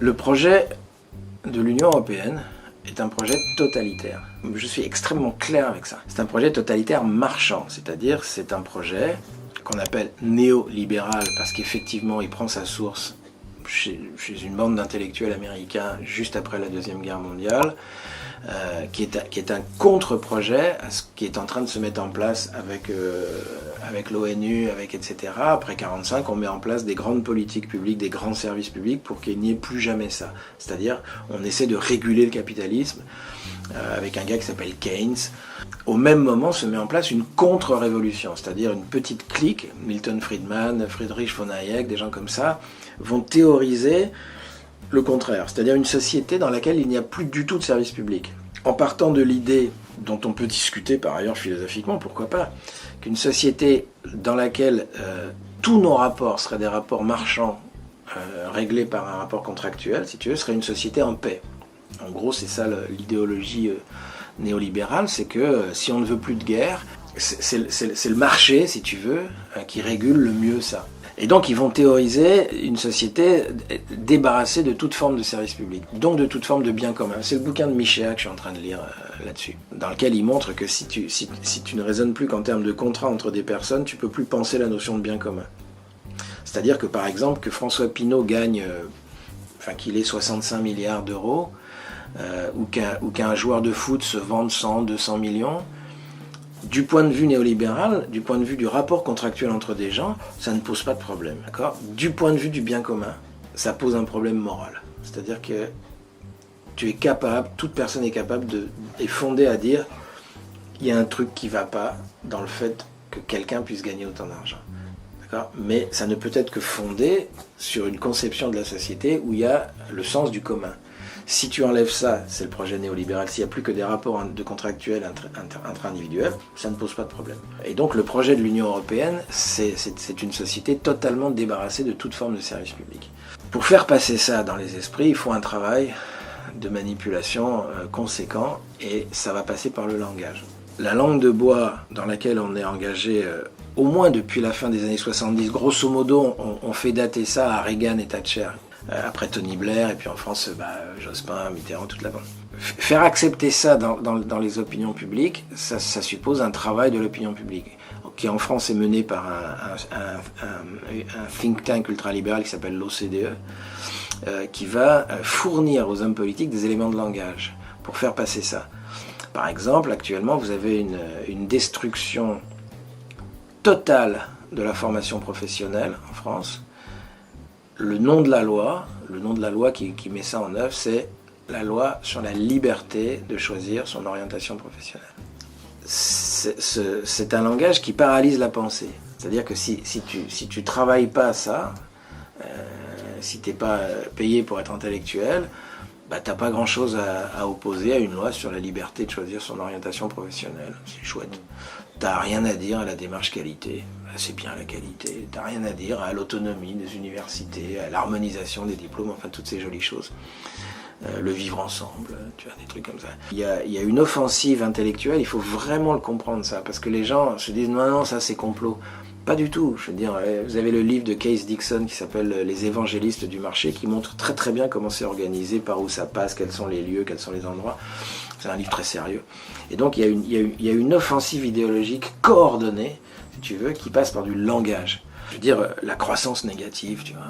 Le projet de l'Union européenne est un projet totalitaire. Je suis extrêmement clair avec ça. C'est un projet totalitaire marchand, c'est-à-dire c'est un projet qu'on appelle néolibéral parce qu'effectivement il prend sa source chez une bande d'intellectuels américains juste après la Deuxième Guerre mondiale, qui est un contre-projet à ce qui est en train de se mettre en place avec l'ONU, etc. Après 1945, on met en place des grandes politiques publiques, des grands services publics pour qu'il n'y ait plus jamais ça. C'est-à-dire, on essaie de réguler le capitalisme avec un gars qui s'appelle Keynes. Au même moment, se met en place une contre-révolution, c'est-à-dire une petite clique, Milton Friedman, Friedrich von Hayek, des gens comme ça, vont théoriser le contraire, c'est-à-dire une société dans laquelle il n'y a plus du tout de service public. En partant de l'idée, dont on peut discuter par ailleurs philosophiquement, pourquoi pas, qu'une société dans laquelle tous nos rapports seraient des rapports marchands, réglés par un rapport contractuel, si tu veux, serait une société en paix. En gros, c'est ça l'idéologie néolibérale, c'est que si on ne veut plus de guerre, c'est le marché, si tu veux, qui régule le mieux ça. Et donc ils vont théoriser une société débarrassée de toute forme de service public, donc de toute forme de bien commun. C'est le bouquin de Michéa que je suis en train de lire là-dessus, dans lequel il montre que si tu ne raisonnes plus qu'en termes de contrat entre des personnes, tu ne peux plus penser la notion de bien commun. C'est-à-dire que par exemple, que François Pinault gagne, qu'il ait 65 milliards d'euros, ou qu'un joueur de foot se vende 100, 200 millions, du point de vue néolibéral, du point de vue du rapport contractuel entre des gens, ça ne pose pas de problème, d'accord ? Du point de vue du bien commun, ça pose un problème moral. C'est-à-dire que tu es capable, toute personne est capable est fondée à dire il y a un truc qui ne va pas dans le fait que quelqu'un puisse gagner autant d'argent. D'accord ? Mais ça ne peut être que fondé sur une conception de la société où il y a le sens du commun. Si tu enlèves ça, c'est le projet néolibéral, s'il n'y a plus que des rapports de contractuels intra-individuels, ça ne pose pas de problème. Et donc le projet de l'Union européenne, c'est une société totalement débarrassée de toute forme de service public. Pour faire passer ça dans les esprits, il faut un travail de manipulation conséquent, et ça va passer par le langage. La langue de bois dans laquelle on est engagé, au moins depuis la fin des années 70, grosso modo, on fait dater ça à Reagan et Thatcher. Après Tony Blair, et puis en France, Jospin, Mitterrand, toute la bande. Faire accepter ça dans les opinions publiques, ça suppose un travail de l'opinion publique, qui en France est mené par un think tank ultralibéral qui s'appelle l'OCDE, qui va fournir aux hommes politiques des éléments de langage pour faire passer ça. Par exemple, actuellement, vous avez une destruction totale de la formation professionnelle en France. Le nom de la loi qui met ça en œuvre, c'est la loi sur la liberté de choisir son orientation professionnelle. C'est un langage qui paralyse la pensée. C'est-à-dire que si tu travailles pas ça, si tu n'es pas payé pour être intellectuel, tu n'as pas grand-chose à opposer à une loi sur la liberté de choisir son orientation professionnelle. C'est chouette. Tu n'as rien à dire à la démarche qualité. C'est bien la qualité. Tu n'as rien à dire à l'autonomie des universités, à l'harmonisation des diplômes, enfin toutes ces jolies choses. Le vivre ensemble, tu vois, des trucs comme ça. Il y a une offensive intellectuelle, il faut vraiment le comprendre ça, parce que les gens se disent non, ça c'est complot. Pas du tout, je veux dire, vous avez le livre de Case Dixon qui s'appelle Les évangélistes du marché, qui montre très très bien comment c'est organisé, par où ça passe, quels sont les lieux, quels sont les endroits. C'est un livre très sérieux. Et donc il y a une offensive idéologique coordonnée, si tu veux, qui passe par du langage. Je veux dire, la croissance négative, tu vois.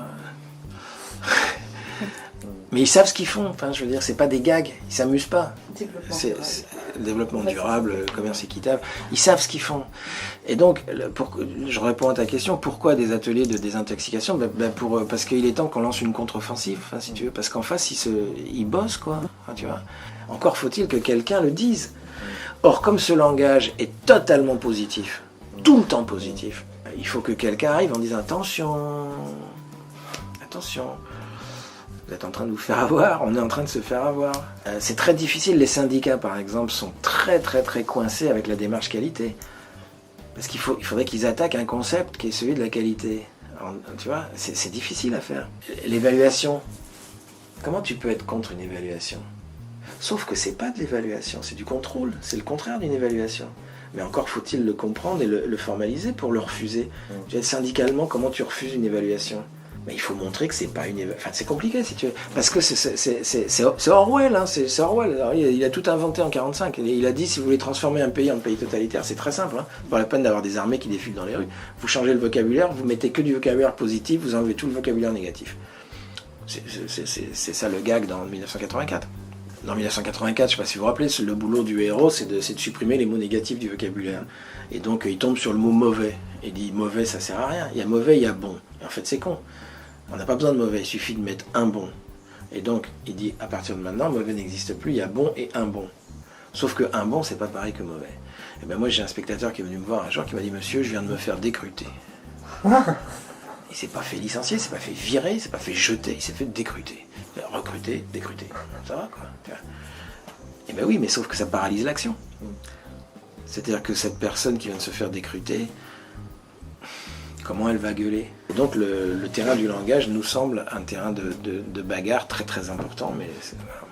Mais ils savent ce qu'ils font, enfin, je veux dire, c'est pas des gags, ils s'amusent pas. Développement durable, commerce équitable, ils savent ce qu'ils font. Et donc, je réponds à ta question, pourquoi des ateliers de désintoxication ? Parce qu'il est temps qu'on lance une contre-offensive, enfin, si tu veux, parce qu'en face, ils bossent, quoi. Enfin, tu vois. Encore faut-il que quelqu'un le dise. Or, comme ce langage est totalement positif, tout le temps positif, il faut que quelqu'un arrive en disant attention, vous êtes en train de vous faire avoir, on est en train de se faire avoir. C'est très difficile, les syndicats par exemple sont très très très coincés avec la démarche qualité. Parce qu'il faudrait qu'ils attaquent un concept qui est celui de la qualité. Alors, tu vois, c'est difficile à faire. L'évaluation, comment tu peux être contre une évaluation ? Sauf que c'est pas de l'évaluation, c'est du contrôle, c'est le contraire d'une évaluation. Mais encore faut-il le comprendre et le formaliser pour le refuser. Syndicalement, comment tu refuses une évaluation ? Mais il faut montrer que c'est pas une... Enfin, c'est compliqué, si tu veux. Parce que c'est Orwell, hein, c'est Orwell. Alors, il a tout inventé en 1945. Il a dit, si vous voulez transformer un pays en pays totalitaire, c'est très simple. Hein. Pas la peine d'avoir des armées qui défilent dans les rues. Vous changez le vocabulaire, vous mettez que du vocabulaire positif, vous enlevez tout le vocabulaire négatif. C'est ça le gag dans 1984. Dans 1984, je ne sais pas si vous vous rappelez, le boulot du héros, c'est de supprimer les mots négatifs du vocabulaire. Et donc, il tombe sur le mot mauvais. Il dit, mauvais, ça sert à rien. Il y a mauvais, il y a bon. Et en fait, c'est con. On n'a pas besoin de mauvais, il suffit de mettre un bon. Et donc, il dit, à partir de maintenant, mauvais n'existe plus, il y a bon et un bon. Sauf que un bon, c'est pas pareil que mauvais. Et ben moi, j'ai un spectateur qui est venu me voir un jour qui m'a dit, monsieur, je viens de me faire décruter. Il s'est pas fait licencier, il s'est pas fait virer, il s'est pas fait jeter, il s'est fait décruter. Recruter, décruter. Ça va, quoi. Et ben oui, mais sauf que ça paralyse l'action. C'est-à-dire que cette personne qui vient de se faire décruter, comment elle va gueuler? Et donc le terrain du langage nous semble un terrain de bagarre très très important, mais voilà.